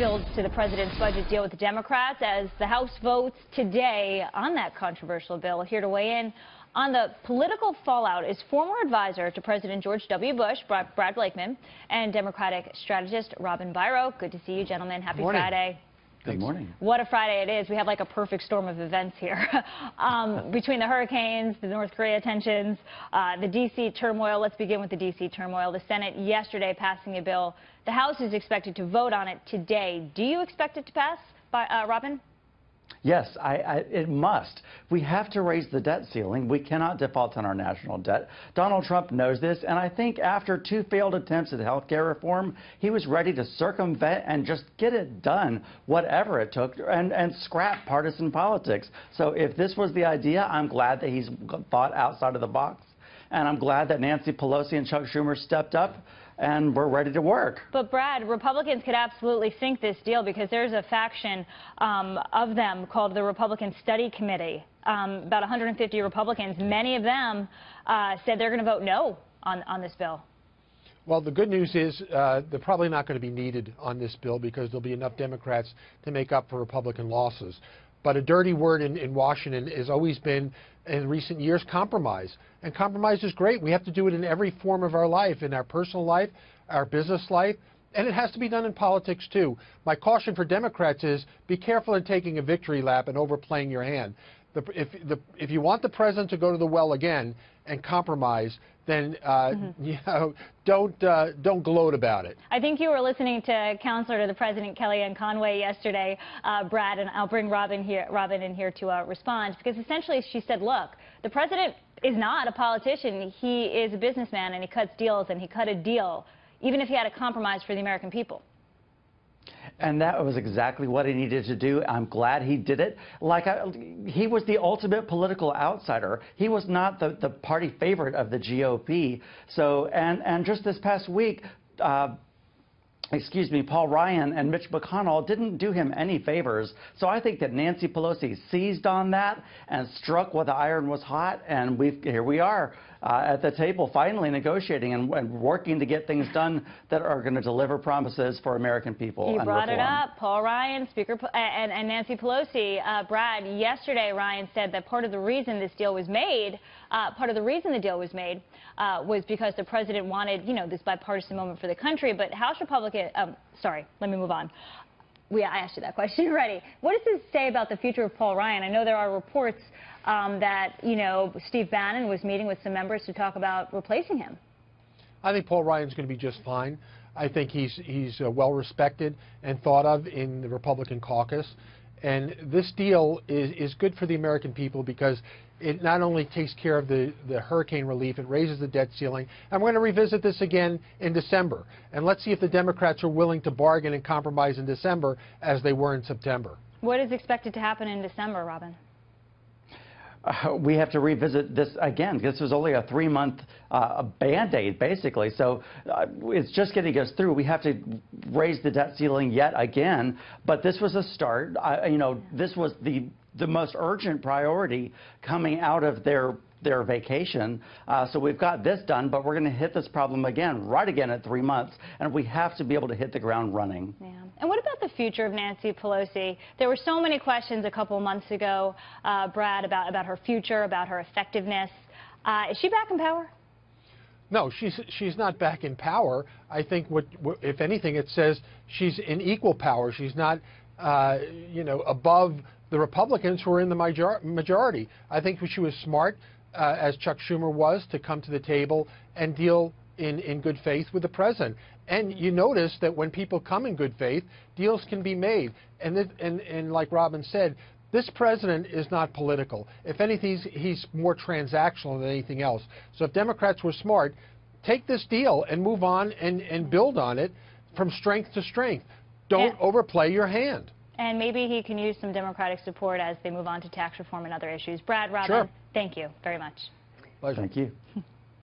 builds to the president's budget deal with the Democrats as the House votes today on that controversial bill. Here to weigh in on the political fallout is former advisor to President George W. Bush, Brad Blakeman, and Democratic strategist Robin Biro. Good to see you, gentlemen. Happy Friday. Good morning. What a Friday it is. We have like a perfect storm of events here. Between the hurricanes, the North Korea tensions, the D.C. turmoil. Let's begin with the D.C. turmoil. The Senate yesterday passing a bill. The House is expected to vote on it today. Do you expect it to pass, Robin? Yes, it must. We have to raise the debt ceiling. We cannot default on our national debt. Donald Trump knows this, and I think after 2 failed attempts at health care reform, he was ready to circumvent and just get it done, whatever it took, and scrap partisan politics. So if this was the idea, I'm glad that he's thought outside of the box, and I'm glad that Nancy Pelosi and Chuck Schumer stepped up and we're ready to work. But, Brad, Republicans could absolutely sink this deal because there's a faction of them called the Republican Study Committee. About 150 Republicans, many of them said they're going to vote no on this bill. Well, the good news is they're probably not going to be needed on this bill because there'll be enough Democrats to make up for Republican losses. But a dirty word in Washington has always been, in recent years, compromise. And compromise is great. We have to do it in every form of our life, in our personal life, our business life, and it has to be done in politics, too. My caution for Democrats is be careful in taking a victory lap and overplaying your hand. If you want the president to go to the well again and compromise, then you know, don't gloat about it. I think you were listening to Counselor to the President Kellyanne Conway yesterday, Brad, and I'll bring Robin in here to respond, because essentially she said, look, the president is not a politician. He is a businessman, and he cuts deals, and he cut a deal, even if he had a compromise for the American people. And that was exactly what he needed to do. I'm glad he did it. He was the ultimate political outsider. He was not the party favorite of the GOP. So, and just this past week, Paul Ryan and Mitch McConnell didn't do him any favors. So I think that Nancy Pelosi seized on that and struck while the iron was hot. And here we are at the table, finally negotiating and working to get things done that are going to deliver promises for American people. You brought it up, Paul Ryan, Speaker, and Nancy Pelosi. Brad, yesterday Ryan said that part of the reason this deal was made, was because the president wanted, you know, this bipartisan moment for the country. But House Republican, sorry, let me move on. I asked you that question already. What does this say about the future of Paul Ryan? I know there are reports that, you know, Steve Bannon was meeting with some members to talk about replacing him. I think Paul Ryan's going to be just fine. I think he's well respected and thought of in the Republican caucus. And this deal is good for the American people because it not only takes care of the hurricane relief, it raises the debt ceiling. And we're going to revisit this again in December. And let's see if the Democrats are willing to bargain and compromise in December as they were in September. What is expected to happen in December, Robin? We have to revisit this again. This was only a 3-month Band-Aid, basically. So it's just getting us through. We have to raise the debt ceiling yet again. But this was a start. You know, this was the most urgent priority coming out of their vacation. So we've got this done, but we're going to hit this problem right again at 3 months, and we have to be able to hit the ground running. Yeah. And what about the future of Nancy Pelosi? There were so many questions a couple months ago, Brad, about her future, about her effectiveness. Is she back in power? No, she's not back in power. I think if anything, it says she's in equal power. She's not, you know, above the Republicans who are in the majority. I think she was smart, as Chuck Schumer was, to come to the table and deal in good faith with the president. And you notice that when people come in good faith, deals can be made. And like Robin said, this president is not political. If anything, he's more transactional than anything else. So if Democrats were smart, take this deal and move on and build on it from strength to strength. Don't overplay your hand. And maybe he can use some Democratic support as they move on to tax reform and other issues. Brad, Robin, sure. Thank you very much. Pleasure. Thank you.